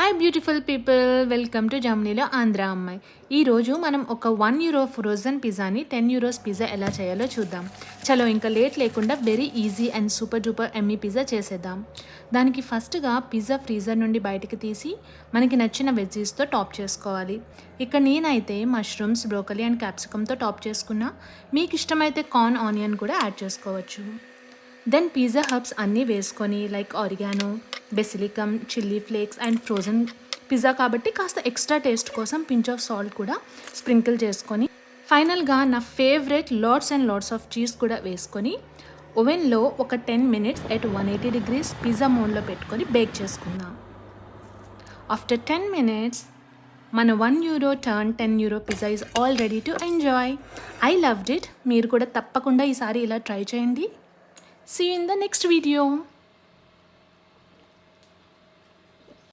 Hi beautiful people, welcome to జర్మనీలో ఆంధ్ర అమ్మాయి. ఈరోజు మనం ఒక €1 ఫ్రోజన్ పిజ్జాని €10 పిజ్జా ఎలా చేయాలో చూద్దాం. చలో ఇంకా లేట్ లేకుండా very easy and super duper Emmy pizza చేసేద్దాం. దానికి ఫస్ట్గా పిజ్జా ఫ్రీజర్ నుండి బయటకు తీసి మనకి నచ్చిన వెజ్జీస్తో టాప్ చేసుకోవాలి. ఇక్కడ నేనైతే మష్రూమ్స్, బ్రోకలీ అండ్ క్యాప్సికమ్తో టాప్ చేసుకున్నా. మీకు ఇష్టమైతే కార్న్, ఆనియన్ కూడా యాడ్ చేసుకోవచ్చు. దెన్ పిజ్జా హర్బ్స్ అన్నీ వేసుకొని like oregano, basilicum, chilli flakes and frozen pizza కాబట్టి కాస్త ఎక్స్ట్రా టేస్ట్ కోసం పించ్ ఆఫ్ సాల్ట్ కూడా స్ప్రింకిల్ చేసుకొని ఫైనల్గా నా favourite lots and lots of cheese కూడా వేసుకొని ఓవెన్లో ఒక 10 minutes at 180 degrees పిజ్జా మోడ్లో పెట్టుకొని బేక్ చేసుకుందాం. ఆఫ్టర్ 10 minutes మన €1 turn €10 pizza is all ready to enjoy. I loved it. మీరు కూడా తప్పకుండా ఈసారి ఇలా ట్రై చేయండి. See you in the next video.